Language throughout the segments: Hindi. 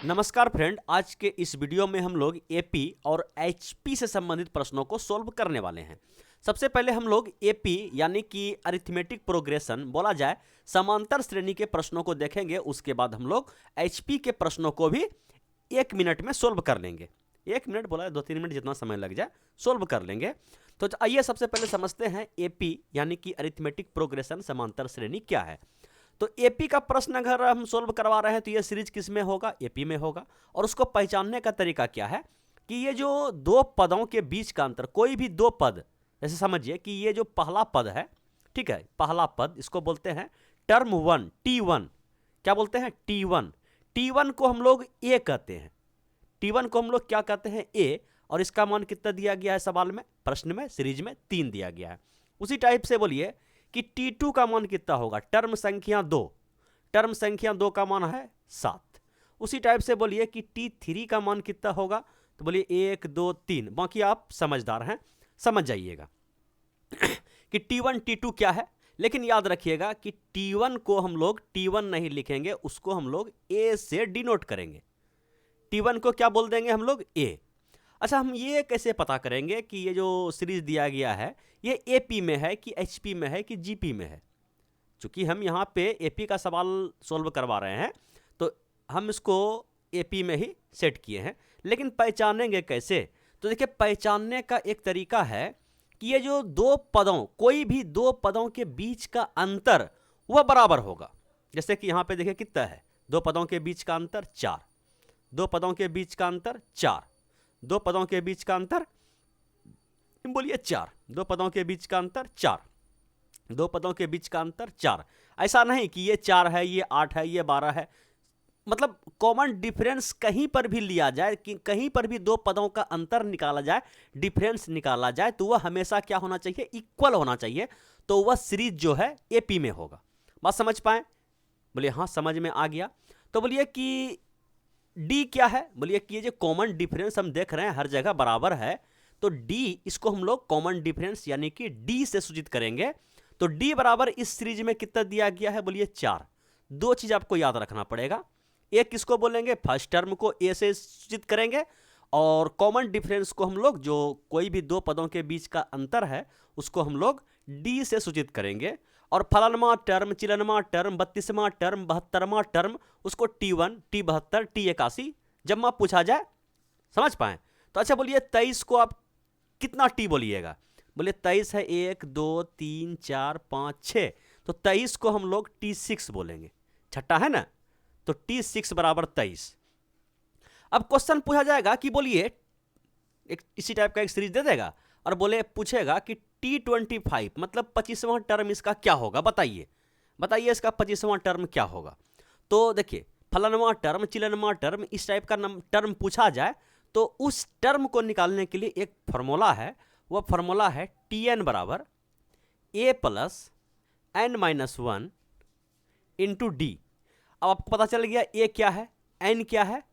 नमस्कार फ्रेंड, आज के इस वीडियो में हम लोग एपी और एचपी से संबंधित प्रश्नों को सॉल्व करने वाले हैं। सबसे पहले हम लोग एपी यानी कि अरिथमेटिक प्रोग्रेशन बोला जाए समांतर श्रेणी के प्रश्नों को देखेंगे। उसके बाद हम लोग एचपी के प्रश्नों को भी 1 मिनट में सॉल्व कर लेंगे। 1 मिनट बोला, 2-3 मिनट जितना समय लग जाए सॉल्व कर लेंगे। तो आइए सबसे पहले समझते हैं एपी यानी कि अरिथमेटिक प्रोग्रेशन समांतर श्रेणी क्या है। तो एपी का प्रश्न अगर हम सोल्व करवा रहे हैं तो ये सीरीज किस में होगा? एपी में होगा। और उसको पहचानने का तरीका क्या है कि ये जो दो पदों के बीच का अंतर, कोई भी दो पद, जैसे समझिए कि ये जो पहला पद है, ठीक है, पहला पद, इसको बोलते हैं टर्म 1 T1। क्या बोलते हैं? T1। T1 को हम लोग ए कहते हैं। T1 को हम लोग क्या कहते हैं? ए। और इसका मान कितना दिया गया है सवाल में, प्रश्न में, सीरीज में 3 दिया गया है। उसी टाइप से बोलिए कि T2 का मान कितना होगा? टर्म संख्या 2। टर्म संख्या 2 का मान है 7। उसी टाइप से बोलिए कि T3 का मान कितना होगा? तो बोलिए 1 2 3। बाकी आप समझदार हैं, समझ जाइएगा कि T1 T2 क्या है। लेकिन याद रखिएगा कि T1 को हम लोग T1 नहीं लिखेंगे, उसको हम लोग ए से डिनोट करेंगे। T1 को क्या बोल देंगे हम लोग? ए। अच्छा, हम ये कैसे पता करेंगे कि ये जो सीरीज दिया गया है ये एपी में है कि एचपी में है कि जीपी में है? चूंकि हम यहाँ पे एपी का सवाल सॉल्व करवा रहे हैं तो हम इसको एपी में ही सेट किए हैं। लेकिन पहचानेंगे कैसे? तो देखिए, पहचानने का एक तरीका है कि ये जो दो पदों, कोई भी दो पदों के बीच का अंतर वह बराबर होगा। जैसे कि यहाँ पे देखिए कितना है, दो पदों के बीच का अंतर 4, दो पदों के बीच का अंतर 4, दो पदों के बीच का अंतर बोलिए 4, दो पदों के बीच का अंतर 4, दो पदों के बीच का अंतर 4। ऐसा नहीं कि ये 4 है, ये 8 है, ये 12 है। मतलब कॉमन डिफरेंस कहीं पर भी लिया जाए, कि कहीं पर भी दो पदों का अंतर निकाला जाए, डिफरेंस निकाला जाए, तो वह हमेशा क्या होना चाहिए? इक्वल होना चाहिए। तो वह सीरीज जो है एपी में होगा। बात समझ पाए? बोलिए हाँ, समझ में आ गया। तो बोलिए कि डी क्या है? बोलिए कि ये जो कॉमन डिफरेंस हम देख रहे हैं हर जगह बराबर है, तो डी, इसको हम लोग कॉमन डिफरेंस यानी कि डी से सूचित करेंगे। तो डी बराबर इस सीरीज में कितना दिया गया है? बोलिए 4। दो चीज आपको याद रखना पड़ेगा। एक किसको बोलेंगे? फर्स्ट टर्म को ए से सूचित करेंगे, और कॉमन डिफरेंस को हम लोग, जो कोई भी दो पदों के बीच का अंतर है, उसको हम लोग डी से सूचित करेंगे। और फलानमा टर्म, चिलनमा टर्म, 32वां टर्म, 72वां टर्म, उसको T1, T72, T81 जब मां पूछा जाए, समझ पाए? तो अच्छा, बोलिए 23 को आप कितना टी बोलिएगा? बोले 23 है 1 2 3 4 5 6, तो 23 को हम लोग T6 बोलेंगे। छठा है ना, तो T6 बराबर 23। अब क्वेश्चन पूछा जाएगा कि बोलिए, एक इसी टाइप का एक सीरीज दे देगा और बोले, पूछेगा कि T25 मतलब 25वां टर्म इसका क्या होगा? बताइए, बताइए इसका 25वां टर्म क्या होगा? तो देखिए, फलानवा टर्म, चिलनवा टर्म, इस टाइप का टर्म पूछा जाए तो उस टर्म को निकालने के लिए एक फॉर्मूला है। वह फॉर्मूला है Tn बराबर a plus n-1 into D. अब आपको पता चल गया a क्या है, n क्या है,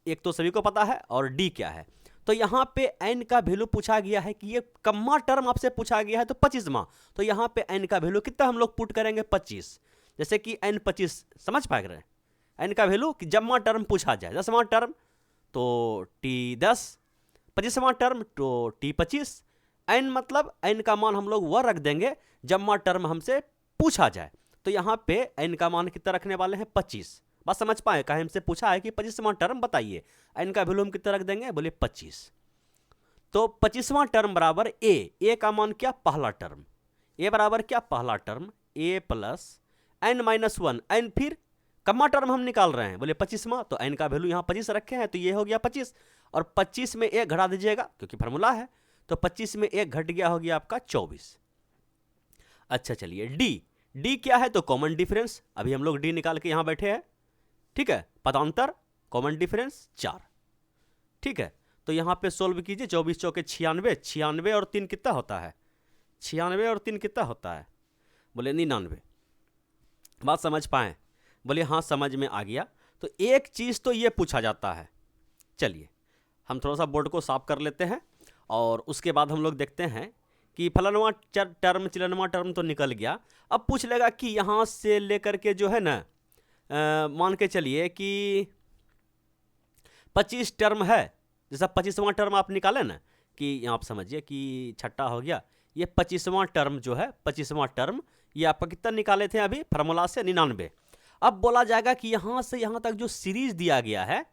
एक तो सभी को पता है, और d क्या है। तो यहाँ पे n का वैल्यू पूछा गया है कि ये कम्मा टर्म आपसे पूछा गया है, तो 25वां। तो यहाँ पे n का वैल्यू कितना हम लोग पुट करेंगे? 25। जैसे कि n 25, समझ पा रहे हैं? n का वैल्यू कि जम्मा टर्म पूछा जाए, 10वां टर्म तो T10, 25वां टर्म तो T25। n मतलब n का मान हम लोग वह रख देंगे जम्मा टर्म हमसे पूछा जाए। तो यहाँ पे n का मान कितना रखने वाले हैं? 25। बात समझ पाए? कहा हमसे पूछा है कि 25वां टर्म बताइए, n का वैल्यू हम कितना रख देंगे? बोले 25। तो 25वां टर्म बराबर a का मान क्या? पहला टर्म। a बराबर क्या? पहला term, a plus n-1। n फिर कम्मा टर्म हम निकाल रहे हैं, बोले 25वां, तो n का वैल्यू यहाँ 25 रखे हैं, तो ये हो गया 25। और 25 में 1 घटा दीजिएगा क्योंकि फार्मूला है, तो 25 में 1 घट गया, हो गया आपका 24। अच्छा चलिए, डी क्या है? तो कॉमन डिफरेंस। अभी हम लोग डी निकाल के यहाँ बैठे हैं, ठीक है। पदांतर, कॉमन डिफरेंस 4, ठीक है। तो यहाँ पे सोल्व कीजिए, 24 चौके 96, 96 और 3 कितना होता है? 96 और 3 कितना होता है? बोले 99। बात समझ पाए? बोले हाँ, समझ में आ गया। तो एक चीज़ तो ये पूछा जाता है। चलिए हम थोड़ा सा बोर्ड को साफ कर लेते हैं, और उसके बाद हम लोग देखते हैं कि फलानवा टर्म, चिलनवा टर्म तो निकल गया। अब पूछ लेगा कि यहाँ से लेकर के जो है ना, मान के चलिए कि 25 टर्म है, जैसा 25वां टर्म आप निकाले ना, कि यहाँ आप समझिए कि छठा हो गया, ये 25वां टर्म जो है, 25वां टर्म ये आपका कितना निकाले थे अभी फार्मूला से 99। अब बोला जाएगा कि यहाँ से यहाँ तक जो सीरीज दिया गया है,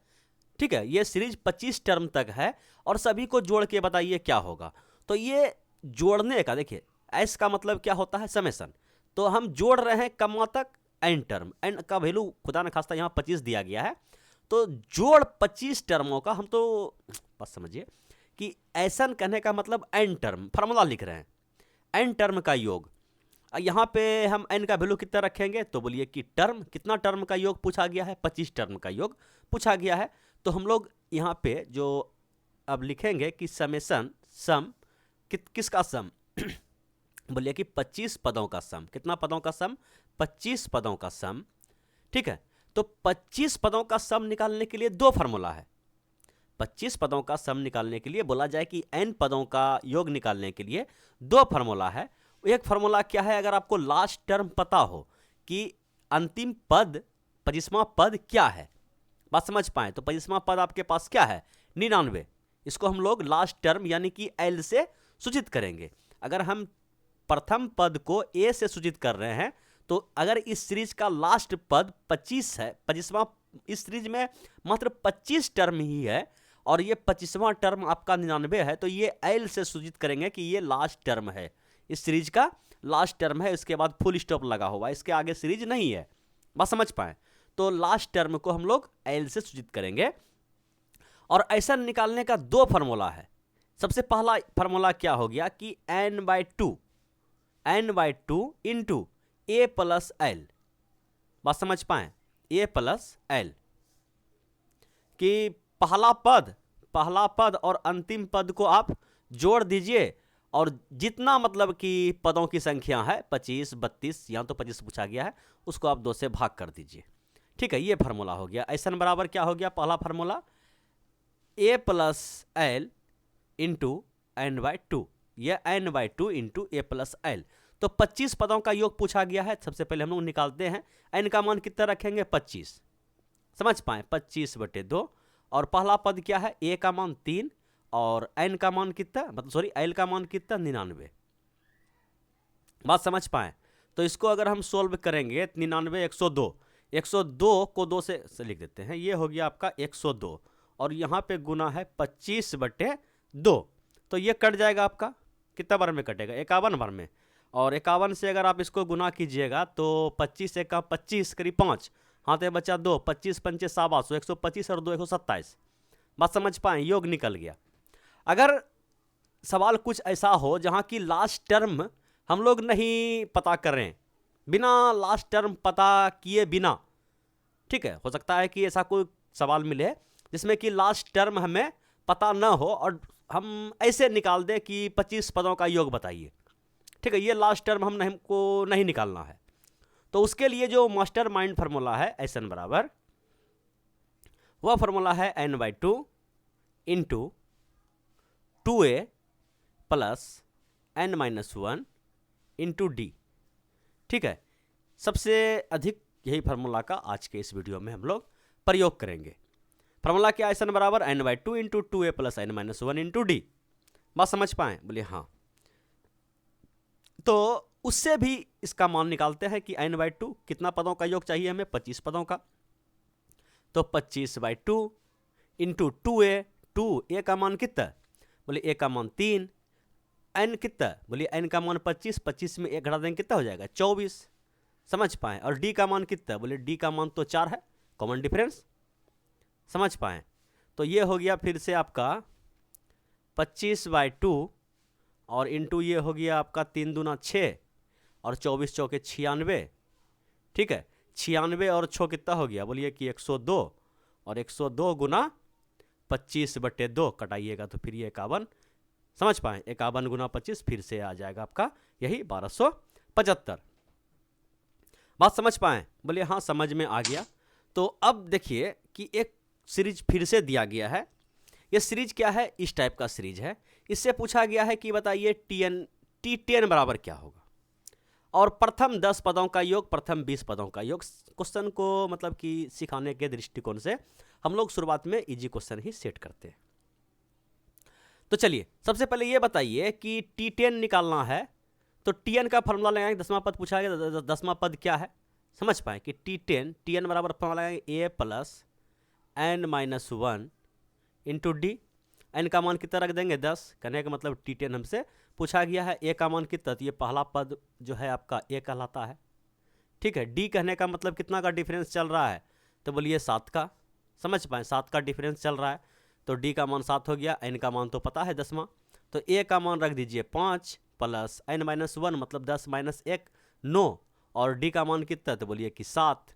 ठीक है, ये सीरीज 25 टर्म तक है और सभी को जोड़ के बताइए क्या होगा। तो ये जोड़ने का देखिए, एस का मतलब क्या होता है, समेसन। तो हम जोड़ रहे हैं कमा तक एन टर्म, एन का वैल्यू खुदा न खास्ता यहाँ 25 दिया गया है, तो जोड़ 25 टर्मों का, हम तो बस समझिए कि ऐसन कहने का मतलब एन टर्म, फार्मूला लिख रहे हैं एन टर्म का योग। यहाँ पे हम एन का वैल्यू कितना रखेंगे, तो बोलिए कि टर्म, कितना टर्म का योग पूछा गया है, 25 टर्म का योग पूछा गया है। तो हम लोग यहाँ पे जो अब लिखेंगे कि समेसन सम किसका सम बोलिए कि 25 पदों का सम, कितना पदों का सम, 25 पदों का सम, ठीक है। तो 25 पदों का सम निकालने के लिए दो फार्मूला है। 25 पदों का सम निकालने के लिए बोला जाए कि n पदों का योग निकालने के लिए दो फार्मूला है। एक फार्मूला क्या है, अगर आपको लास्ट टर्म पता हो कि अंतिम पद 25वां पद क्या है, बात समझ पाए, तो 25वां पद आपके पास क्या है, 99। इसको हम लोग लास्ट टर्म यानी कि एल से सूचित करेंगे। अगर हम प्रथम पद को ए से सूचित कर रहे हैं, तो अगर इस सीरीज का लास्ट पद 25 है, 25वां, इस सीरीज में मात्र 25 टर्म ही है और ये 25वां टर्म आपका 99 है, तो ये एल से सूचित करेंगे कि ये लास्ट टर्म है, इस सीरीज का लास्ट टर्म है। इसके बाद फुल स्टॉप लगा हुआ, इसके आगे सीरीज नहीं है, बात समझ पाए। तो लास्ट टर्म को हम लोग एल से सूचित करेंगे। और ऐसा निकालने का दो फार्मूला है। सबसे पहला फार्मूला क्या हो गया कि n/2 इंटू ए प्लस एल, बात समझ पाए, ए प्लस एल, कि पहला पद और अंतिम पद को आप जोड़ दीजिए और जितना मतलब कि पदों की संख्या है 25, 32, यहाँ तो 25 पूछा गया है, उसको आप 2 से भाग कर दीजिए, ठीक है। ये फार्मूला हो गया। ऐसा बराबर क्या हो गया, पहला फार्मूला ए प्लस एल इंटू n/2, यह n/2 इंटू ए प्लस एल। तो 25 पदों का योग पूछा गया है। सबसे पहले हम लोग निकालते हैं, n का मान कितना रखेंगे, 25, समझ पाए, 25/2। और पहला पद क्या है, a का मान 3 और n का मान कितना, मतलब सॉरी l का मान कितना, 99, बात समझ पाए। तो इसको अगर हम सोल्व करेंगे, 99, 102, 102 को 2 से लिख देते हैं, ये हो गया आपका 102 और यहाँ पे गुना है 25/2, तो ये कट जाएगा आपका, कितना बार में कटेगा, 51 बार में। और 51 से अगर आप इसको गुना कीजिएगा तो 25 से का 25 करीब 5, हाथ बचा 2, 25 पंचे 700, 125 और 2 127, बात समझ पाए, योग निकल गया। अगर सवाल कुछ ऐसा हो जहाँ की लास्ट टर्म हम लोग नहीं पता करें, बिना लास्ट टर्म पता किए बिना, ठीक है, हो सकता है कि ऐसा कोई सवाल मिले जिसमें कि लास्ट टर्म हमें पता ना हो और हम ऐसे निकाल दें कि 25 पदों का योग बताइए, ठीक है, ये लास्ट टर्म हमको नहीं निकालना है। तो उसके लिए जो मास्टर माइंड फार्मूला है एन बराबर, वह फार्मूला है n/2 into 2a plus n-1 into D, ठीक है। सबसे अधिक यही फार्मूला का आज के इस वीडियो में हम लोग प्रयोग करेंगे। फार्मूला क्या है, एन बराबर n/2 into 2a plus n-1 into D, बात समझ पाए, बोलिए हाँ। तो उससे भी इसका मान निकालते हैं कि n/2 कितना पदों का योग चाहिए हमें, 25 पदों का। तो 25/2 इंटू 2a का मान कितना, बोले a का मान 3, n कितना, बोलिए n का मान 25, 25 में 1 घटा देंगे कितना हो जाएगा, 24, समझ पाए। और d का मान कितना, बोले d का मान तो 4 है, कॉमन डिफरेंस, समझ पाए। तो ये हो गया फिर से आपका 25/2 और इंटू ये हो गया आपका 3 दूना 6 और 24 चौके 96, ठीक है। 96 और 6 कितना हो गया, बोलिए कि 102 और 102 गुना 25/2 कटाइएगा तो फिर ये 51, समझ पाए, 51 गुना 25 फिर से आ जाएगा आपका यही 1275, बात समझ पाए, बोलिए हाँ समझ में आ गया। तो अब देखिए कि एक सीरीज फिर से दिया गया है। ये सीरीज क्या है, इस टाइप का सीरीज है। इससे पूछा गया है कि बताइए T10 बराबर क्या होगा। और प्रथम 10 पदों का योग, प्रथम 20 पदों का योग। क्वेश्चन को मतलब कि सिखाने के दृष्टिकोण से हम लोग शुरुआत में इजी क्वेश्चन ही सेट करते हैं। तो चलिए सबसे पहले ये बताइए कि T10 निकालना है तो Tn का फॉर्मूला लगाएंगे। 10वां पद पूछा गया, 10वां पद क्या है समझ पाए कि Tn बराबर फॉर्मूला लगाएंगे a plus n minus 1 into D. n का मान कितना रख देंगे 10, कहने का मतलब T10 हमसे पूछा गया है। a का मान कितना, तो ये पहला पद जो है आपका a कहलाता है, ठीक है। d कहने का मतलब कितना का डिफरेंस चल रहा है, तो बोलिए 7 का, समझ पाए 7 का डिफरेंस चल रहा है, तो d का मान 7 हो गया। n का मान तो पता है 10वां, तो a का मान रख दीजिए 5 प्लस n माइनस 1 मतलब 10 माइनस 1 9, और d का मान कितना, तो बोलिए कि 7,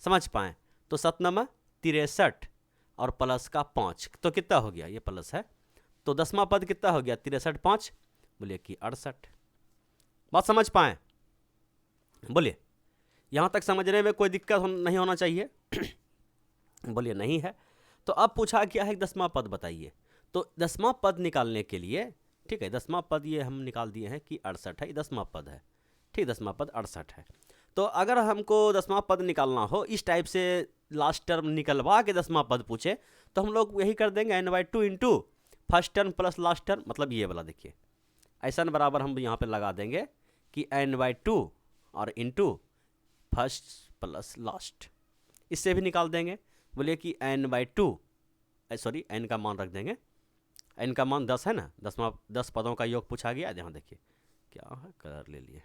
समझ पाए। तो 7 नंबर 63 और प्लस का 5, तो कितना हो गया, ये प्लस है, तो 10वां पद कितना हो गया 63 5, बोलिए कि 68। बात समझ पाए, बोलिए यहाँ तक समझने में कोई दिक्कत नहीं होना चाहिए बोलिए नहीं है। तो अब पूछा क्या है 10वां पद बताइए, तो 10वां पद निकालने के लिए, ठीक है 10वां पद ये हम निकाल दिए हैं कि 68 है, 10वां पद है, ठीक 10वां पद 68 है। तो अगर हमको 10वां पद निकालना हो इस टाइप से लास्ट टर्म निकलवा के 10वां पद पूछे, तो हम लोग यही कर देंगे n/2 into first term plus last term, मतलब ये वाला देखिए ऐसा बराबर हम यहाँ पे लगा देंगे कि n/2 और इंटू फर्स्ट प्लस लास्ट, इससे भी निकाल देंगे। बोलिए कि n/2 सॉरी n का मान रख देंगे, n का मान 10 है ना, 10 पदों का योग पूछा गया। यहाँ देखिए क्या है, कलर ले लिए,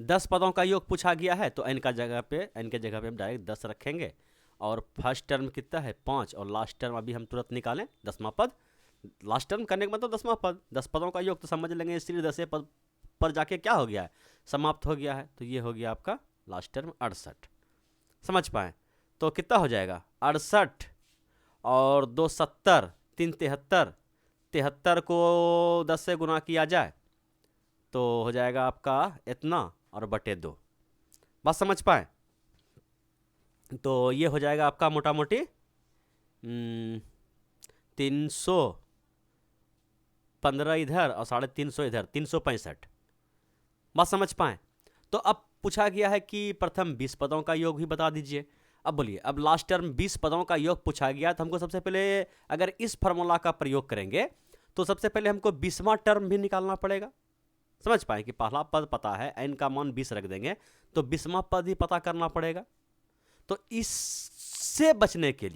10 पदों का योग पूछा गया है, तो n के जगह पे हम डायरेक्ट 10 रखेंगे, और फर्स्ट टर्म कितना है 5, और लास्ट टर्म अभी हम तुरंत निकालें 10वां पद। लास्ट टर्म करने के मतलब 10वां पद, 10 पदों का योग तो समझ लेंगे, इसलिए 10 पद पर जाके क्या हो गया है, समाप्त हो गया है, तो ये हो गया आपका लास्ट टर्म 68, समझ पाए। तो कितना हो जाएगा 68 और 2 70, 3 73, 73 को 10 से गुना किया जाए तो हो जाएगा आपका इतना और बटे 2, बात समझ पाए। तो ये हो जाएगा आपका मोटा मोटी 315 इधर और 350 इधर, 365, बात समझ पाए। तो अब पूछा गया है कि प्रथम 20 पदों का योग भी बता दीजिए। अब बोलिए, अब लास्ट टर्म 20 पदों का योग पूछा गया, तो हमको सबसे पहले अगर इस फार्मूला का प्रयोग करेंगे तो सबसे पहले हमको 20वां टर्म भी निकालना पड़ेगा, समझ पाए कि पहला पद पता है, n का मान 20 रख देंगे, तो 20वां पद ही पता करना पड़ेगा। तो इससे बचने के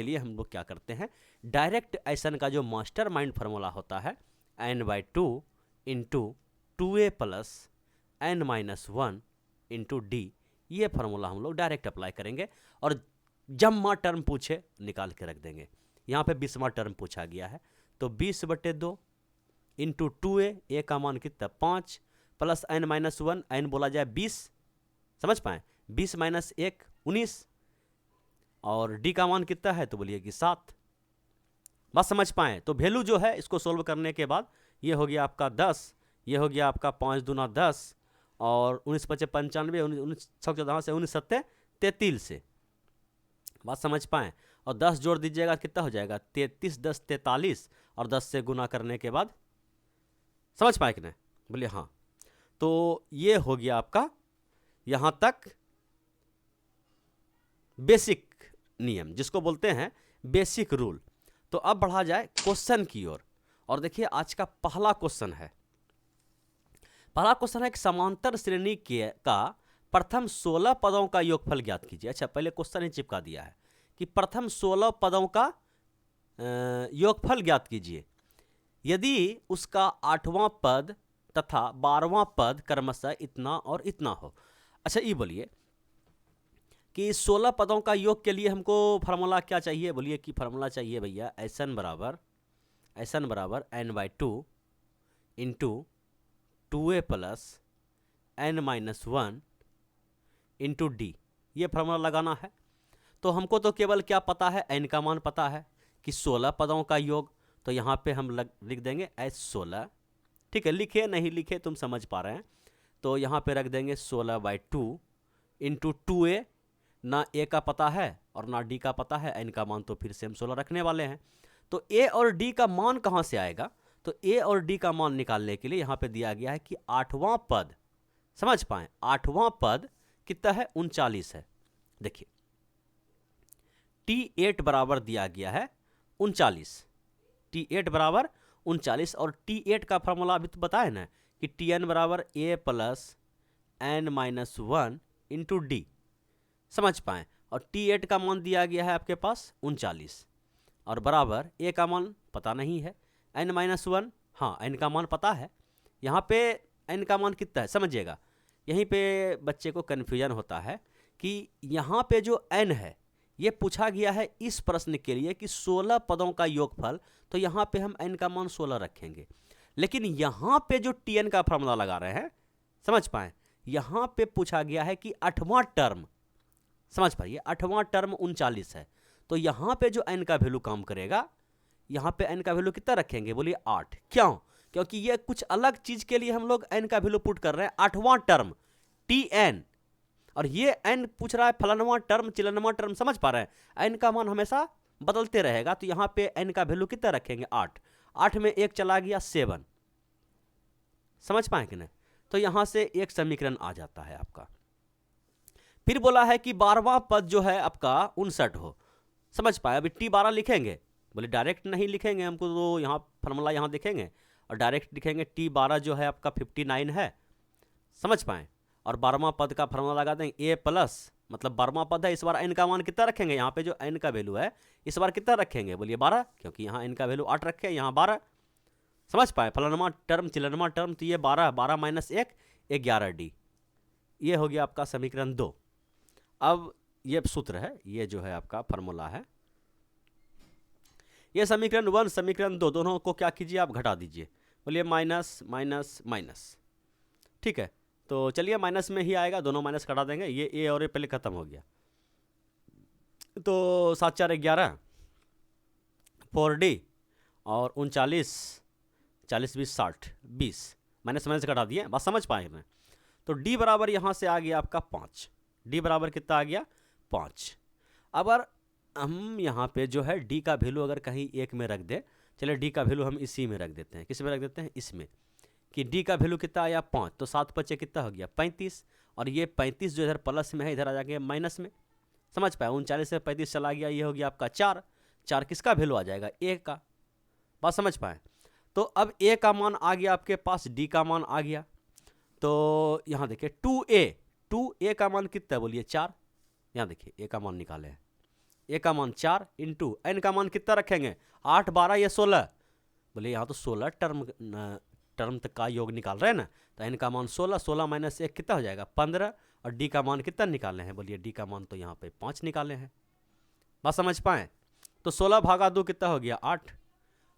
लिए हम लोग क्या करते हैं, डायरेक्ट ऐसन का जो मास्टर माइंड फार्मूला होता है n/2 into 2a plus n minus 1 into D, ये फार्मूला हम लोग डायरेक्ट अप्लाई करेंगे, और जम्मा टर्म पूछे निकाल के रख देंगे। यहाँ पे 20वां टर्म पूछा गया है, तो 20/2 इंटू 2a, a का मान कितना 5 प्लस n माइनस 1, n बोला जाए 20, समझ पाए 20 माइनस 1 19, और d का मान कितना है, तो बोलिए कि 7, बात समझ पाए। तो वैल्यू जो है इसको सोल्व करने के बाद ये हो गया आपका 10, ये हो गया आपका 5 दूना 10, और 19 5 95, 19 14 से 19 7 33 से, बात समझ पाए। और 10 जोड़ दीजिएगा कितना हो जाएगा 33 10 43, और 10 से गुना करने के बाद, समझ पाए कि नहीं, बोलिए हाँ। तो ये हो गया आपका यहाँ तक बेसिक नियम, जिसको बोलते हैं बेसिक रूल। तो अब बढ़ा जाए क्वेश्चन की ओर, और देखिए आज का पहला क्वेश्चन है कि समांतर श्रेणी का प्रथम 16 पदों का योगफल ज्ञात कीजिए। अच्छा, पहले क्वेश्चन ही चिपका दिया है कि प्रथम 16 पदों का योगफल ज्ञात कीजिए यदि उसका 8वां पद तथा 12वां पद क्रमशः इतना और इतना हो। अच्छा, ये बोलिए कि 16 पदों का योग के लिए हमको फार्मूला क्या चाहिए, बोलिए कि फार्मूला चाहिए भैया SN बराबर n/2 into 2a plus n minus 1 into D, ये फार्मूला लगाना है। तो हमको तो केवल क्या पता है, n का मान पता है कि 16 पदों का योग, तो यहाँ पे हम लिख देंगे S16, ठीक है, लिखे नहीं लिखे तुम समझ पा रहे हैं। तो यहाँ पे रख देंगे 16/2 इंटू 2a, ना a का पता है और ना d का पता है, n का मान तो फिर से हम 16 रखने वाले हैं। तो ए और डी का मान कहाँ से आएगा? तो ए और डी का मान निकालने के लिए यहाँ पे दिया गया है कि आठवां पद, समझ पाए, आठवां पद कितना है? 39 है। देखिए T8 बराबर दिया गया है 39, T8 बराबर 39, और T8 का फॉर्मूला अभी तो बताए ना कि Tn बराबर a plus n minus 1 into D, समझ पाए। और T8 का मान दिया गया है आपके पास 39, और बराबर a का मान पता नहीं है, n माइनस 1, हाँ n का मान पता है। यहाँ पे n का मान कितना है समझिएगा, यहीं पे बच्चे को कन्फ्यूजन होता है कि यहाँ पे जो n है ये पूछा गया है इस प्रश्न के लिए कि 16 पदों का योगफल, तो यहाँ पे हम n का मान 16 रखेंगे। लेकिन यहाँ पे जो Tn का फॉर्मूला लगा रहे हैं, समझ पाए, यहाँ पे पूछा गया है कि आठवां टर्म, समझ पाइए, आठवां टर्म 39 है, तो यहाँ पे जो n का वैल्यू काम करेगा, यहाँ पे n का वैल्यू कितना रखेंगे? बोलिए 8। क्यों? क्योंकि ये कुछ अलग चीज के लिए हम लोग n का वैल्यू पुट कर रहे हैं, आठवां टर्म Tn, और ये n पूछ रहा है फलानवां टर्म चिलनवां टर्म, समझ पा रहे हैं, n का मान हमेशा बदलते रहेगा, तो यहाँ पे n का वैल्यू कितना रखेंगे? 8। 8 में 1 चला गया 7, समझ पाए कि नहीं? तो यहाँ से एक समीकरण आ जाता है आपका। फिर बोला है कि 12वां पद जो है आपका 59 हो, समझ पाए। अभी T12 लिखेंगे, बोले डायरेक्ट नहीं लिखेंगे, हमको तो यहाँ फॉर्मूला यहाँ देखेंगे और डायरेक्ट लिखेंगे। T12 जो है आपका 59 है, समझ पाए, और 12वां पद का फॉर्मूला लगा देंगे a प्लस, मतलब 12वां पद है, इस बार n का मान कितना रखेंगे? यहाँ पे जो n का वैल्यू है इस बार कितना रखेंगे? बोलिए 12, क्योंकि यहाँ n का वैल्यू 8 रखे, यहाँ 12, समझ पाए। फलानमा टर्म चिलनमा टर्म, तो ये 12, 12 माइनस 1 11d, ये हो गया आपका समीकरण 2। अब ये सूत्र है, ये जो है आपका फॉर्मूला है, ये समीकरण 1 समीकरण 2 दोनों को क्या कीजिए आप घटा दीजिए, बोलिए माइनस माइनस माइनस, ठीक है। तो चलिए माइनस में ही आएगा, दोनों माइनस कटा देंगे, ये ए और ए पहले खत्म हो गया, तो 7 4 11 4d, और 39 40 20 60 20, माइनस माइनस कटा दिए, बात समझ पाए ना। तो d बराबर यहाँ से आ गया आपका 5, d बराबर कितना आ गया? 5। अगर हम यहाँ पे जो है d का वैल्यू अगर कहीं एक में रख दे, चलिए d का वैल्यू हम इसी में रख देते हैं, किस में रख देते हैं? इसमें, कि d का वैल्यू कितना आया? 5, तो 7 5 कितना हो गया? 35, और ये 35 जो इधर प्लस में है इधर आ जाएगा माइनस में, समझ पाए। 39 से 35 चला गया, ये हो गया आपका 4, 4 किसका वैल्यू आ जाएगा? a का, बात समझ पाए। तो अब a का मान आ गया आपके पास, d का मान आ गया, तो यहाँ देखिए 2a का मान कितना है? बोलिए 4, यहाँ देखिए a का मान निकाले हैं, a का मान 4 इंटू n का मान कितना रखेंगे? 8 12 या 16, बोले यहाँ तो 16 टर्म तक का योग निकाल रहे हैं ना, तो n का मान 16, 16 माइनस 1 कितना हो जाएगा? 15, और d का मान कितना निकाले हैं? बोलिए d का मान तो यहाँ पे 5 निकाले हैं, बात समझ पाए। तो 16 भागा 2 कितना हो गया? 8,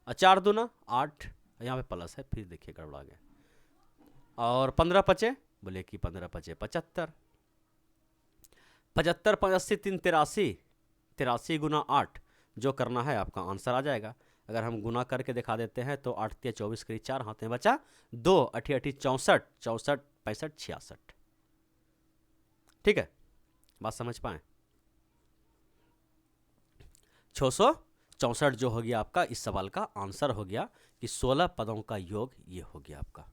और 4 दूना 8, यहाँ पे प्लस है, फिर देखिए गड़बड़ा गया, और 15 पचे, बोले कि 15 पचे 75, 75 85 3 83, 83 गुना 8 जो करना है आपका आंसर आ जाएगा। अगर हम गुना करके दिखा देते हैं तो 8 या 24 करीब 4 हाथ में बचा 2, 8 8 64, 64 65 66, ठीक है, बात समझ पाए। 664 जो हो गया आपका इस सवाल का आंसर हो गया कि 16 पदों का योग ये हो गया आपका।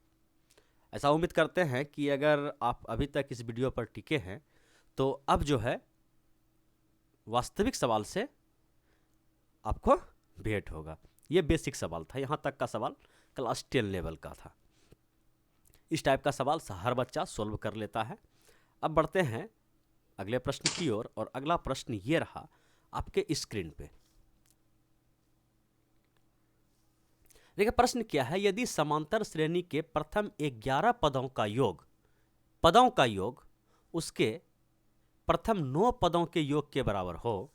ऐसा उम्मीद करते हैं कि अगर आप अभी तक इस वीडियो पर टिके हैं तो अब जो है वास्तविक सवाल से आपको भेंट होगा। ये बेसिक सवाल था, यहाँ तक का सवाल क्लास 10 लेवल का था। इस टाइप का सवाल हर बच्चा सॉल्व कर लेता है। अब बढ़ते हैं अगले प्रश्न की ओर, और अगला प्रश्न ये रहा आपके स्क्रीन पे। देखिए प्रश्न क्या है, यदि समांतर श्रेणी के प्रथम 11 पदों का योग उसके प्रथम 9 पदों के योग के बराबर हो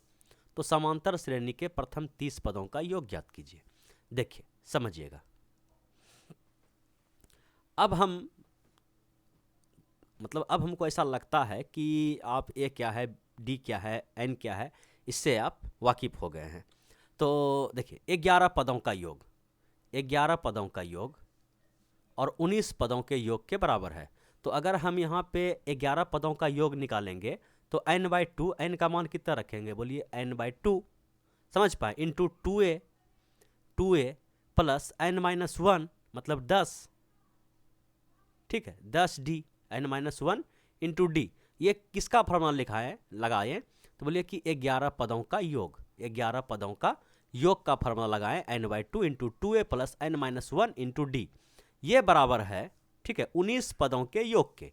तो समांतर श्रेणी के प्रथम 30 पदों का योग ज्ञात कीजिए। देखिए समझिएगा, अब हमको ऐसा लगता है कि आप a क्या है, d क्या है, n क्या है, इससे आप वाकिफ हो गए हैं। तो देखिए 11 पदों का योग, 11 पदों का योग और 19 पदों के योग के बराबर है। तो अगर हम यहाँ पे 11 पदों का योग निकालेंगे तो n/2, n का मान कितना रखेंगे? बोलिए n/2, समझ पाए, into 2a, 2a plus n-1 मतलब 10, ठीक है, 10d n-1 इंटू डी। ये किसका फॉर्मूला लिखा है लगाएं, तो बोलिए कि 11 पदों का योग, 11 पदों का योग का फॉर्मूला लगाएं n/2 into 2a plus n-1 into D. ये बराबर है, ठीक है, 19 पदों के योग के।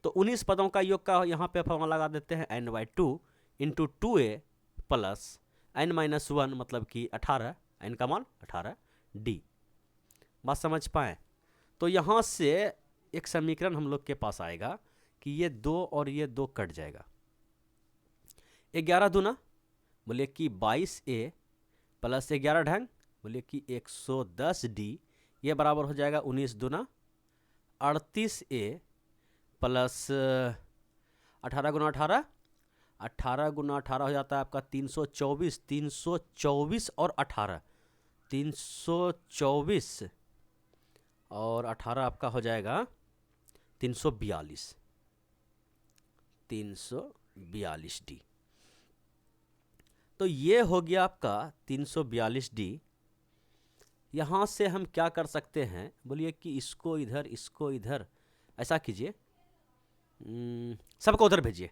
तो 19 पदों का योग का यहाँ पे फॉर्मूला लगा देते हैं n/2 into 2a plus n-1 मतलब कि 18, n का मान 18 डी। बात समझ पाए? तो यहाँ से एक समीकरण हम लोग के पास आएगा कि ये 2 और ये 2 कट जाएगा। 11 दूना बोलिए कि 22a प्लस 11 ढंग बोलिए कि 110d, ये बराबर हो जाएगा 19 दूना 38a प्लस 18 गुना 18, 18 गुना 18 हो जाता है आपका 324, 324 और 18 324 और 18 आपका हो जाएगा 342, 342d। तो ये हो गया आपका 342d। यहाँ से हम क्या कर सकते हैं, बोलिए कि इसको इधर ऐसा कीजिए, सबको उधर भेजिए,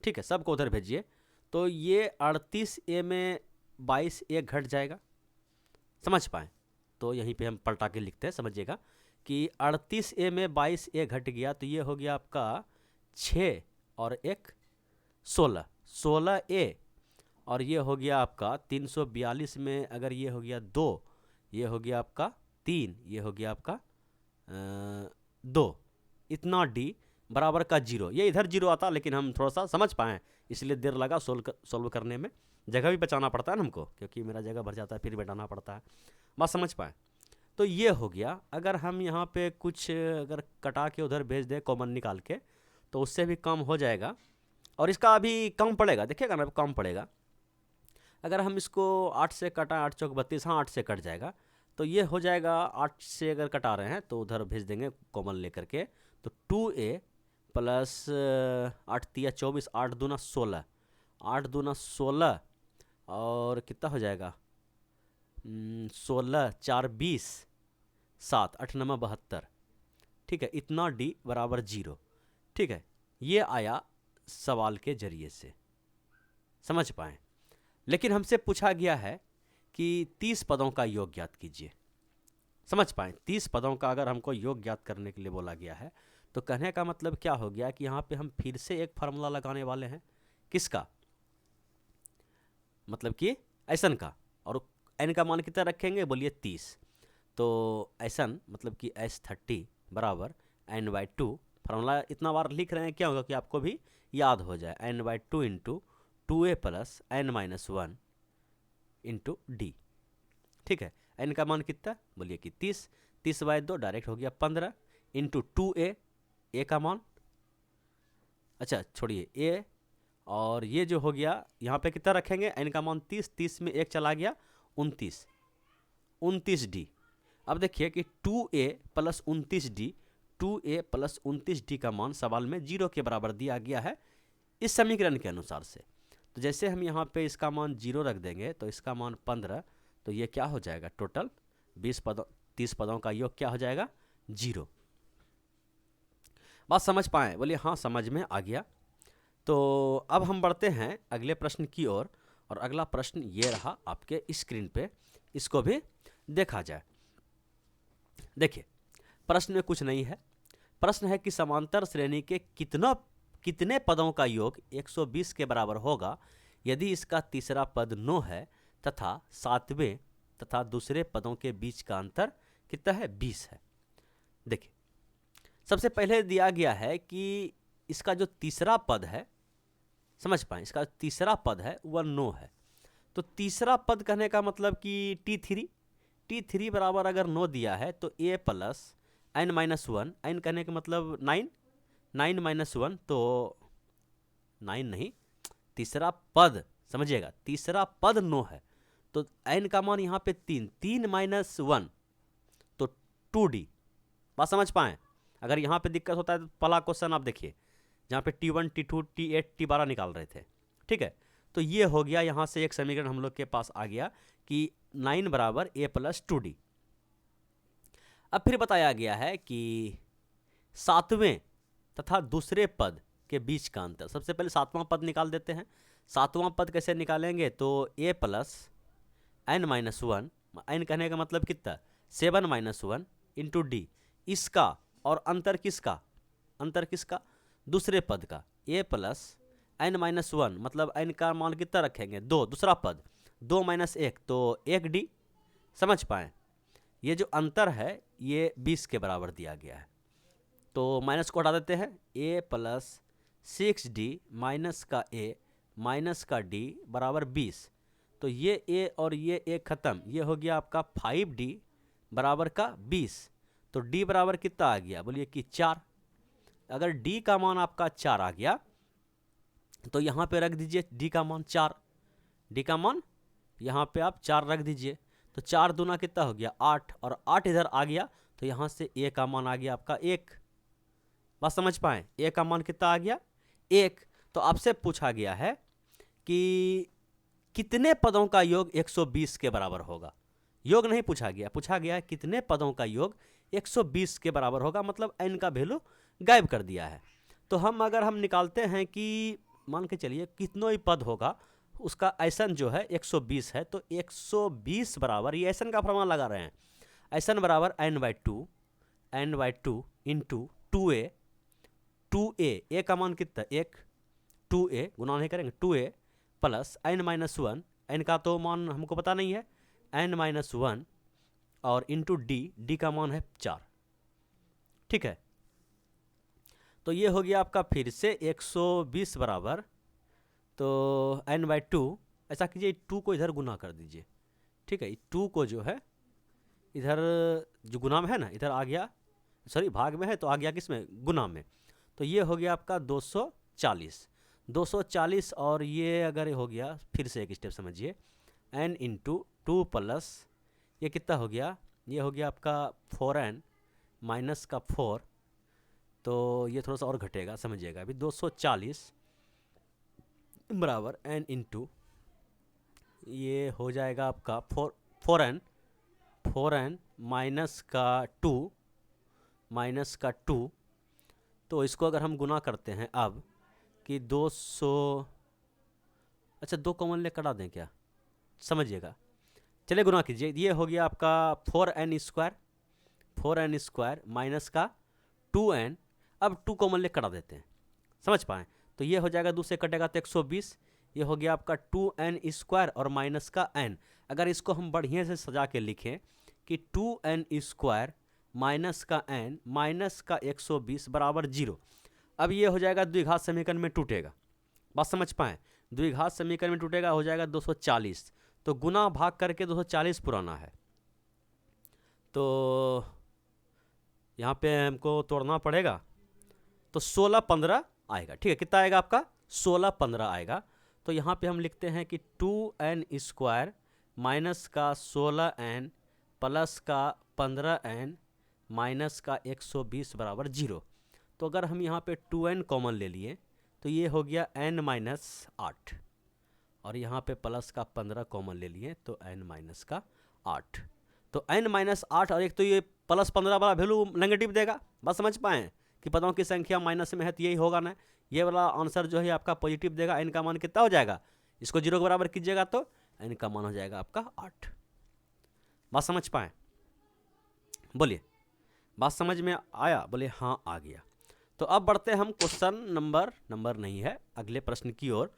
ठीक है, सबको उधर भेजिए। तो ये 38a में 22a घट जाएगा, समझ पाए? तो यहीं पे हम पलटा के लिखते हैं, समझिएगा कि 38a में 22a घट गया, तो ये हो गया आपका 6 और 1 16, 16a, और ये हो गया आपका 342 में अगर ये हो गया 2, ये हो गया आपका 3, ये हो गया आपका 2, इतना d बराबर का 0। ये इधर 0 आता, लेकिन हम थोड़ा सा समझ पाएँ इसलिए देर लगा सोल्व करने में। जगह भी बचाना पड़ता है ना हमको, क्योंकि मेरा जगह भर जाता है फिर बैठाना पड़ता है। बात समझ पाए? तो ये हो गया। अगर हम यहाँ पे कुछ अगर कटा के उधर भेज दें कॉमन निकाल के, तो उससे भी कम हो जाएगा, और इसका अभी कम पड़ेगा, देखिएगा ना कम पड़ेगा। अगर हम इसको 8 से कटा, 8 चौक 32, हाँ 8 से कट जाएगा, तो ये हो जाएगा 8 से अगर कटा रहे हैं तो उधर भेज देंगे कॉमन लेकर के। तो 2a प्लस 8 तिया 24, 8 दूना 16, 8 दूना 16 और कितना हो जाएगा 16 4 20 7 8 9 72, ठीक है, इतना d बराबर 0, ठीक है। ये आया सवाल के जरिए से, समझ पाए? लेकिन हमसे पूछा गया है कि 30 पदों का योग ज्ञात कीजिए, समझ पाए? 30 पदों का अगर हमको योग ज्ञात करने के लिए बोला गया है, तो कहने का मतलब क्या हो गया कि यहाँ पे हम फिर से एक फार्मूला लगाने वाले हैं, किसका, मतलब कि ऐसन का, और n का मान कितना रखेंगे, बोलिए 30। तो ऐसन मतलब कि S30 बराबर n/2, फार्मूला इतना बार लिख रहे हैं क्या होगा कि आपको भी याद हो जाए, n/2 into 2a plus n-1 into D, ठीक है। n का मान कितना, बोलिए कि 30, 30/2 डायरेक्ट हो गया 15 इंटू 2a, a का मान, अच्छा छोड़िए a, और ये जो हो गया यहाँ पे कितना रखेंगे, n का मान 30, 30 में 1 चला गया 29, 29d। अब देखिए कि 2a plus 29d, 2a plus 29d का मान सवाल में 0 के बराबर दिया गया है इस समीकरण के अनुसार से। तो जैसे हम यहाँ पे इसका मान 0 रख देंगे तो इसका मान 15, तो ये क्या हो जाएगा, टोटल 30 पदों का योग क्या हो जाएगा, 0। बात समझ पाए? बोलिए हाँ समझ में आ गया। तो अब हम बढ़ते हैं अगले प्रश्न की ओर, और अगला प्रश्न ये रहा आपके स्क्रीन पे, इसको भी देखा जाए। देखिए प्रश्न में कुछ नहीं है, प्रश्न है कि समांतर श्रेणी के कितने पदों का योग 120 के बराबर होगा यदि इसका तीसरा पद 9 है तथा सातवें तथा दूसरे पदों के बीच का अंतर कितना है, 20 है। देखिए सबसे पहले दिया गया है कि इसका जो तीसरा पद है, समझ पाए, इसका तीसरा पद है वह 9 है। तो तीसरा पद कहने का मतलब कि T3 बराबर अगर 9 दिया है तो a प्लस n-1, n कहने का मतलब 9 तो 9 नहीं, तीसरा पद समझिएगा, तीसरा पद 9 है, तो n का मान यहाँ पे 3 माइनस 1 तो 2d। बात समझ पाए? अगर यहाँ पे दिक्कत होता है तो पहला क्वेश्चन आप देखिए, जहाँ पे T1 T2 T8 T12 निकाल रहे थे, ठीक है। तो ये हो गया, यहाँ से एक समीकरण हम लोग के पास आ गया कि 9 बराबर a प्लस 2d। अब फिर बताया गया है कि सातवें तथा दूसरे पद के बीच का अंतर। सबसे पहले सातवां पद निकाल देते हैं। सातवां पद कैसे निकालेंगे, तो a plus n minus 1, n कहने का मतलब कितना, 7 माइनस 1 इंटू डी, इसका और अंतर किसका, अंतर किसका, दूसरे पद का, a प्लस n माइनस 1 मतलब n का मान कितना रखेंगे 2, दूसरा पद 2 माइनस 1 तो 1d। समझ पाए, ये जो अंतर है ये 20 के बराबर दिया गया है। तो माइनस को हटा देते हैं, a प्लस 6d माइनस का a माइनस का d बराबर 20। तो ये a और ये a खत्म, ये हो गया आपका 5d बराबर का 20। तो d बराबर कितना आ गया, बोलिए कि 4। अगर d का मान आपका 4 आ गया तो यहाँ पे रख दीजिए d का मान 4, d का मान यहाँ पे आप 4 रख दीजिए। तो 4 दूना कितना हो गया 8, और 8 इधर आ गया तो यहाँ से a का मान आ गया आपका 1। बात समझ पाए, a का मान कितना आ गया 1। तो आपसे पूछा गया है कि कितने पदों का योग 120 के बराबर होगा। योग नहीं पूछा गया, पूछा गया कितने पदों का योग 120 के बराबर होगा, मतलब n का वैल्यू गायब कर दिया है। तो अगर हम निकालते हैं कि मान के चलिए कितनों ही पद होगा, उसका ऐसन जो है 120 है, तो 120 बराबर, ये ऐसन का फॉर्मूला लगा रहे हैं, ऐसन बराबर n/2 इंटू 2a a का मान कितना 1, 2a गुना नहीं करेंगे 2a plus n minus 1, n का तो मान हमको पता नहीं है, n माइनस 1 और इंटू d का मान है 4। ठीक है, तो ये हो गया आपका फिर से 120 बराबर, तो n/2, ऐसा कीजिए 2 को इधर गुना कर दीजिए। ठीक है, 2 को जो है इधर जो गुना में है ना, इधर आ गया, सॉरी भाग में है तो आ गया किस में, गुना में। तो ये हो गया आपका 240, और ये अगर हो गया, फिर से एक स्टेप समझिए, n इंटू 2 प्लस ये कितना हो गया, ये हो गया आपका 4n माइनस का 4, तो ये थोड़ा सा और घटेगा, समझिएगा अभी। 240 बराबर n इंटू ये हो जाएगा आपका 4n माइनस का 2, तो इसको अगर हम गुना करते हैं अब कि 200, अच्छा 2 कॉमन ले कटा दें क्या, समझिएगा, चलिए गुना कीजिए। ये हो गया आपका 4n स्क्वायर माइनस का 2n, अब 2 कॉमन ले कटा देते हैं, समझ पाएँ, तो ये हो जाएगा 2 से कटेगा तो 120, ये हो गया आपका 2n स्क्वायर और माइनस का n। अगर इसको हम बढ़िया से सजा के लिखें कि 2n स्क्वायर माइनस का n माइनस का 120 बराबर 0। अब ये हो जाएगा द्विघात समीकरण में टूटेगा, बात समझ पाएँ, द्विघात समीकरण में टूटेगा, हो जाएगा 240, तो गुना भाग करके 240 पुराना है, तो यहाँ पे हमको तोड़ना पड़ेगा, तो 16-15 आएगा। ठीक है, कितना आएगा आपका 16-15 आएगा। तो यहाँ पे हम लिखते हैं कि 2n स्क्वायर माइनस का 16n प्लस का 15n माइनस का 120 बराबर 0। तो अगर हम यहाँ पे 2n कॉमन ले लिए तो ये हो गया n माइनस 8, और यहाँ पे प्लस का 15 कॉमन ले लिए तो n माइनस का 8। तो n माइनस 8 और एक तो ये प्लस 15 वाला वैल्यू नेगेटिव देगा, बात समझ पाएँ कि पदों की संख्या माइनस में है तो यही होगा ना, ये वाला आंसर जो है आपका पॉजिटिव देगा। n का मान कितना हो जाएगा, इसको 0 के बराबर कीजिएगा तो n का मान हो जाएगा आपका 8। बात समझ पाए, बोलिए बात समझ में आया, बोले हाँ आ गया। तो अब बढ़ते हम क्वेश्चन नंबर नहीं है, अगले प्रश्न की ओर।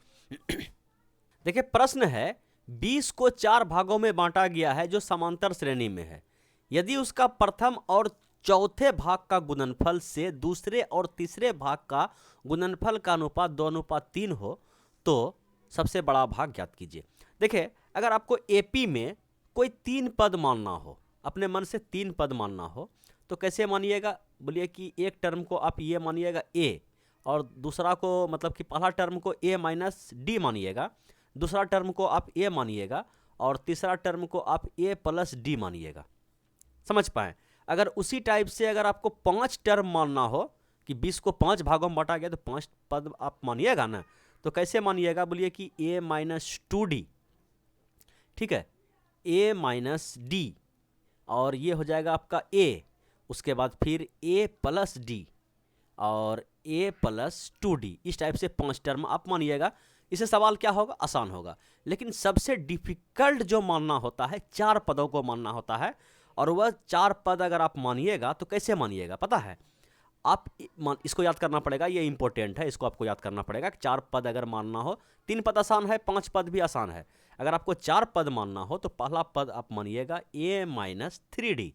देखिए प्रश्न है 20 को 4 भागों में बांटा गया है जो समांतर श्रेणी में है। यदि उसका प्रथम और चौथे भाग का गुणनफल से दूसरे और तीसरे भाग का गुणनफल का अनुपात 2:3 हो तो सबसे बड़ा भाग ज्ञात कीजिए। देखिए अगर आपको एपी में कोई 3 पद मानना हो, अपने मन से 3 पद मानना हो, तो कैसे मानिएगा, बोलिए कि एक टर्म को आप ये मानिएगा a, और दूसरा को मतलब कि पहला टर्म को a माइनस डी मानिएगा, दूसरा टर्म को आप a मानिएगा, और तीसरा टर्म को आप a प्लस डी मानिएगा। समझ पाएँ, अगर उसी टाइप से अगर आपको 5 टर्म मानना हो कि 20 को 5 भागों में बांटा गया तो 5 पद आप मानिएगा ना, तो कैसे मानिएगा, बोलिए कि a माइनस 2d, ठीक है, ए माइनस डी, और ये हो जाएगा आपका ए, उसके बाद फिर ए प्लस डी और ए प्लस 2d। इस टाइप से 5 टर्म आप मानिएगा। इससे सवाल क्या होगा, आसान होगा। लेकिन सबसे डिफिकल्ट जो मानना होता है, 4 पदों को मानना होता है, और वह 4 पद अगर आप मानिएगा तो कैसे मानिएगा पता है, आप इसको याद करना पड़ेगा, ये इंपॉर्टेंट है, इसको आपको याद करना पड़ेगा कि 4 पद अगर मानना हो, 3 पद आसान है, 5 पद भी आसान है। अगर आपको 4 पद मानना हो तो पहला पद आप मानिएगा ए माइनस 3d,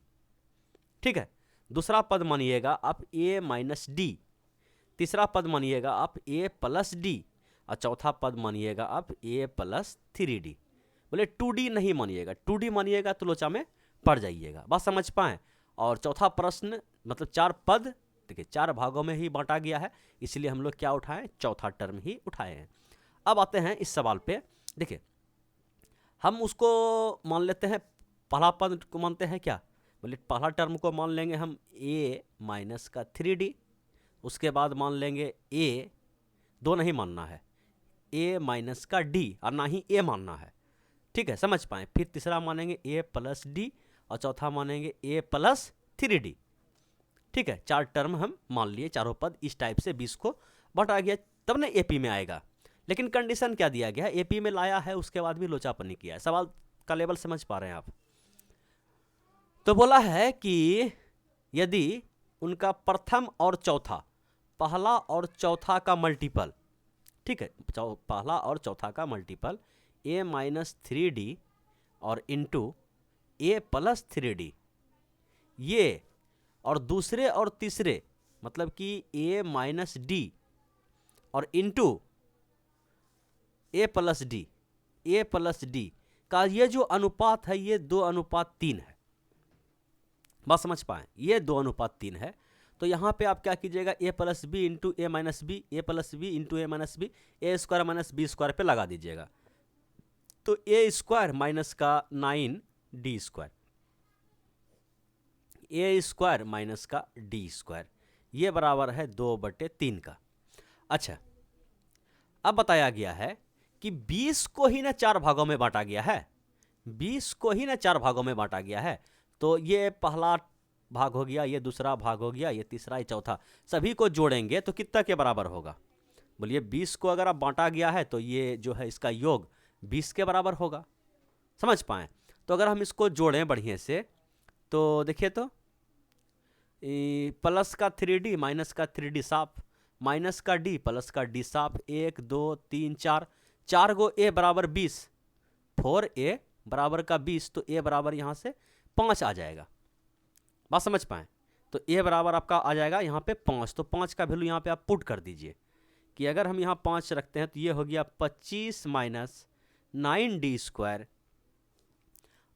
ठीक है। दूसरा पद मानिएगा आप ए माइनस डी, तीसरा पद मानिएगा आप ए प्लस डी, और चौथा पद मानिएगा आप ए प्लस 3d। बोले 2d नहीं मानिएगा, 2d मानिएगा तो लोचा में पड़ जाइएगा। बात समझ पाएँ। और चौथा प्रश्न मतलब 4 पद, देखिए 4 भागों में ही बांटा गया है, इसलिए हम लोग क्या उठाएं, चौथा टर्म ही उठाए हैं। अब आते हैं इस सवाल पे। देखिए हम उसको मान लेते हैं, पहला पद को मानते हैं क्या, बोले पहला टर्म को मान लेंगे हम ए माइनस का 3d, उसके बाद मान लेंगे ए, 2 नहीं मानना है, ए माइनस का डी, और ना ही ए मानना है, ठीक है, समझ पाएँ। फिर तीसरा मानेंगे ए प्लस डी, और चौथा मानेंगे ए प्लस 3d, ठीक है। 4 टर्म हम मान लिए, चारों पद इस टाइप से 20 को बटा गया, तब ना एपी में आएगा। लेकिन कंडीशन क्या दिया गया है, एपी में लाया है उसके बाद भी लोचापनी किया है। सवाल का लेवल समझ पा रहे हैं आप। तो बोला है कि यदि उनका प्रथम और चौथा, पहला और चौथा का मल्टीपल, ठीक है, पहला और चौथा का मल्टीपल ए माइनस 3d और इंटू ए प्लस 3d, ये, और दूसरे और तीसरे मतलब कि ए माइनस डी और इंटू ए प्लस डी का ये जो अनुपात है, ये 2:3 है। बात समझ पाएँ, ये 2:3 है। तो यहाँ पे आप क्या कीजिएगा, ए प्लस बी इंटू ए माइनस बी, ए प्लस बी इंटू ए माइनस बी, ए स्क्वायर माइनस बी स्क्वायर पे लगा दीजिएगा। तो ए स्क्वायर माइनस का 9d स्क्वायर, ए स्क्वायर माइनस का डी स्क्वायर, ये बराबर है 2/3 का। अच्छा, अब बताया गया है कि 20 को ही ना 4 भागों में बांटा गया है, 20 को ही ना 4 भागों में बांटा गया है। तो ये पहला भाग हो गया, ये दूसरा भाग हो गया, ये तीसरा, ये चौथा, सभी को जोड़ेंगे तो कितना के बराबर होगा, बोलिए 20 को अगर आप बांटा गया है तो ये जो है इसका योग 20 के बराबर होगा। समझ पाएँ। तो अगर हम इसको जोड़ें बढ़िया से तो देखिए तो प्लस का 3d माइनस का 3d साफ, माइनस का d प्लस का d साफ, 1 2 3 4, 4 गो a बराबर 20, 4a बराबर का 20, तो a बराबर यहाँ से 5 आ जाएगा। बात समझ पाएँ। तो a बराबर आपका आ जाएगा यहाँ पे 5, तो 5 का वैल्यू यहाँ पे आप पुट कर दीजिए कि अगर हम यहाँ 5 रखते हैं तो ये हो गया 25 माइनस 9d स्क्वायर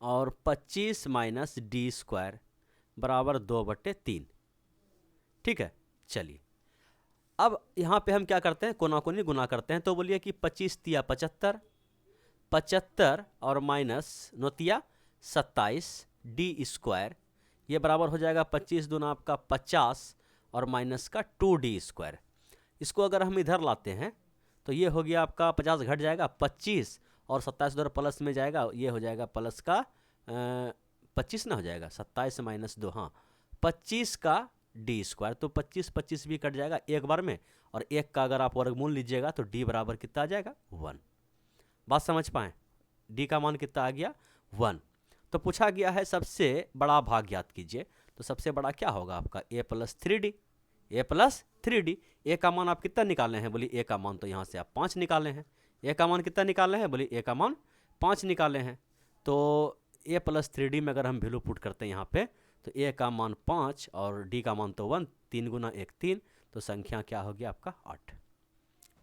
और 25 माइनस डी स्क्वायर बराबर 2/3, ठीक है। चलिए अब यहाँ पे हम क्या करते हैं, कोना कोनी गुना करते हैं। तो बोलिए कि 25 तिया 75, 75 और माइनस 9 तिया 27 डी स्क्वायर, ये बराबर हो जाएगा 25 दूना आपका 50 और माइनस का 2d स्क्वायर। इसको अगर हम इधर लाते हैं तो ये हो गया आपका 50 घट जाएगा 25 और 27 उधर प्लस में जाएगा, ये हो जाएगा प्लस का 25 ना हो जाएगा 27 माइनस 2, हाँ 25 का डी स्क्वायर। तो 25 भी कट जाएगा एक बार में, और एक का अगर आप वर्गमूल लीजिएगा तो डी बराबर कितना आ जाएगा 1। बात समझ पाएँ, डी का मान कितना आ गया 1। तो पूछा गया है सबसे बड़ा भाग ज्ञात कीजिए। तो सबसे बड़ा क्या होगा आपका a plus 3d, a plus 3d। ए का मान आप कितना निकाले हैं, बोलिए ए का मान तो यहाँ से आप 5 निकाले हैं। ए का मान कितना निकाले हैं, बोलिए ए का मान 5 निकाले हैं। तो a प्लस 3d में अगर हम वैल्यू पुट करते हैं यहाँ पे तो a का मान 5 और d का मान तो 1, 3 गुना 1 3, तो संख्या क्या हो गया आपका 8,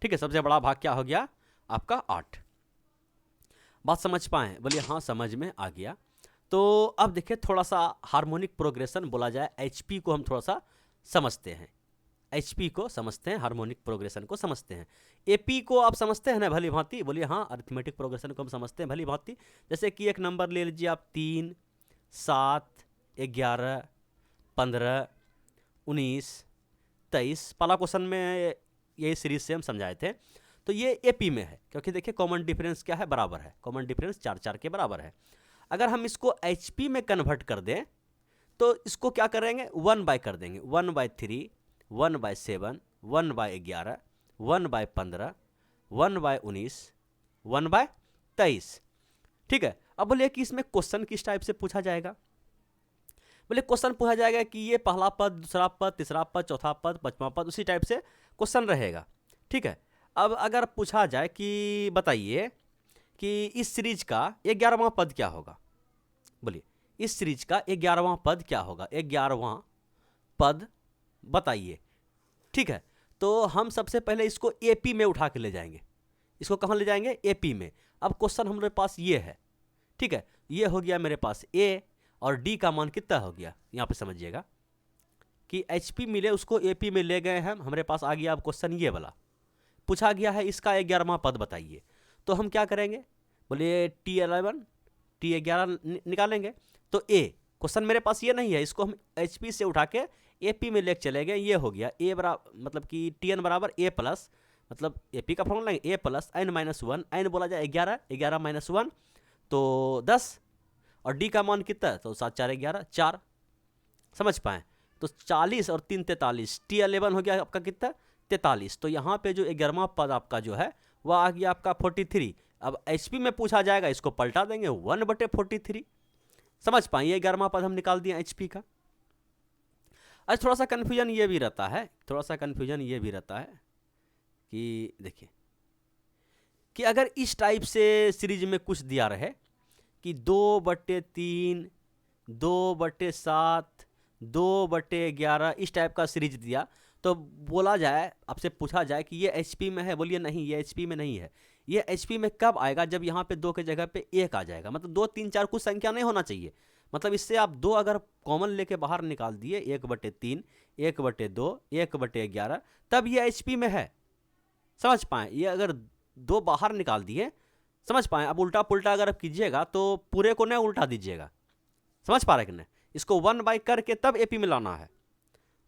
ठीक है। सबसे बड़ा भाग क्या हो गया आपका 8। बात समझ पाएँ, बोलिए हाँ समझ में आ गया। तो अब देखिए थोड़ा सा हार्मोनिक प्रोग्रेशन बोला जाए, HP को हम थोड़ा सा समझते हैं, HP को समझते हैं, हार्मोनिक प्रोग्रेशन को समझते हैं। AP को आप समझते हैं ना भली भांति, बोलिए हाँ अरिथमेटिक प्रोग्रेशन को हम समझते हैं भली भांति। जैसे कि एक नंबर ले लीजिए आप 3 7 11 15 19 23, पहला क्वेश्चन में यही सीरीज से हम समझाए थे। तो ये AP में है, क्योंकि देखिए कॉमन डिफरेंस क्या है, बराबर है, कॉमन डिफरेंस 4 4 के बराबर है। अगर हम इसको HP में कन्वर्ट कर दें तो इसको क्या करेंगे, 1 बाय कर देंगे, 1/3, 1/7, 1/11, 1/15, 1/19, 1/23। ठीक है, अब बोलिए कि इसमें क्वेश्चन किस टाइप से पूछा जाएगा। बोले क्वेश्चन पूछा जाएगा कि ये पहला पद, दूसरा पद, तीसरा पद, चौथा पद, पांचवा पद, उसी टाइप से क्वेश्चन रहेगा। ठीक है, अब अगर पूछा जाए कि बताइए कि इस सीरीज का 11वां पद क्या होगा, बोलिए इस सीरीज का 11वां पद क्या होगा, 11वां पद बताइए। ठीक है, तो हम सबसे पहले इसको AP में उठा के ले जाएंगे। इसको कहाँ ले जाएंगे, AP में। अब क्वेश्चन हमारे पास ये है। ठीक है, ये हो गया मेरे पास A और D का मान कितना हो गया, यहाँ पे समझिएगा कि HP मिले उसको AP में ले गए हैं, हमारे पास आ गया अब क्वेश्चन ये वाला। पूछा गया है इसका 11वां पद बताइए, तो हम क्या करेंगे, बोलिए T11 T11 निकालेंगे। तो A क्वेश्चन मेरे पास ये नहीं है, इसको हम HP से उठा के AP में लेके चले गए। ये हो गया A बराबर, मतलब कि TN बराबर A प्लस, मतलब AP का formula A plus n-1, n बोला जाए 11, 11 - 1 तो 10, और D का मान कितना है, तो 7 4 11 4। समझ पाए, तो 40 और 3 43, T11 हो गया आपका कितना, 43। तो यहाँ पे जो 11वां पद आपका जो है वह आ गया आपका 43। अब HP में पूछा जाएगा, इसको पलटा देंगे 1/43। समझ पाए, ये 11वां पद हम निकाल दिए HP का। आज थोड़ा सा कन्फ्यूजन ये भी रहता है, कि देखिए कि अगर इस टाइप से सीरीज में कुछ दिया रहे कि 2/3, 2/7, 2/11 इस टाइप का सीरीज दिया, तो बोला जाए, आपसे पूछा जाए कि ये HP में है, बोलिए नहीं ये HP में नहीं है। ये HP में कब आएगा, जब यहाँ पे 2 के जगह पे 1 आ जाएगा, मतलब 2 3 4 कुछ संख्या नहीं होना चाहिए। मतलब इससे आप 2 अगर कॉमन लेके बाहर निकाल दिए, 1/3, 1/2, 1/11, तब ये HP में है। समझ पाए, ये अगर 2 बाहर निकाल दिए, समझ पाए। अब उल्टा पुल्टा अगर आप कीजिएगा तो पूरे को नहीं उल्टा दीजिएगा। समझ पा रहे कि नहीं, इसको 1 बाई करके तब AP में लाना है,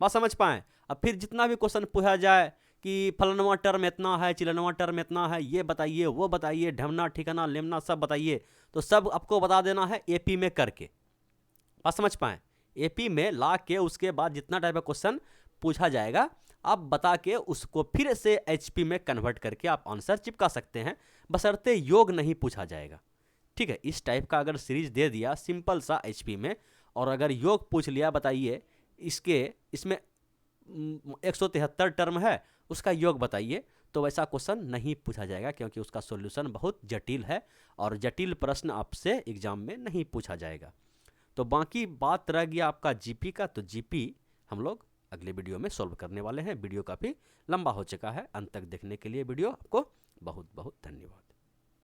बात समझ पाए। अब फिर जितना भी क्वेश्चन पूछा जाए कि फलनवा टर्म इतना है, चिलनवा टर्म इतना है, ये बताइए, वो बताइए, ढमना ठिकाना लेमना सब बताइए, तो सब आपको बता देना है AP में करके। बात समझ पाए, AP में ला के उसके बाद जितना टाइप का क्वेश्चन पूछा जाएगा आप बता के उसको फिर से HP में कन्वर्ट करके आप आंसर चिपका सकते हैं, बशर्ते योग नहीं पूछा जाएगा। ठीक है, इस टाइप का अगर सीरीज दे दिया सिंपल सा HP में, और अगर योग पूछ लिया बताइए इसमें 173 टर्म है, उसका योग बताइए, तो वैसा क्वेश्चन नहीं पूछा जाएगा, क्योंकि उसका सॉल्यूशन बहुत जटिल है और जटिल प्रश्न आपसे एग्जाम में नहीं पूछा जाएगा। तो बाकी बात रह गया आपका GP का, तो GP हम लोग अगले वीडियो में सॉल्व करने वाले हैं। वीडियो काफ़ी लंबा हो चुका है, अंत तक देखने के लिए वीडियो आपको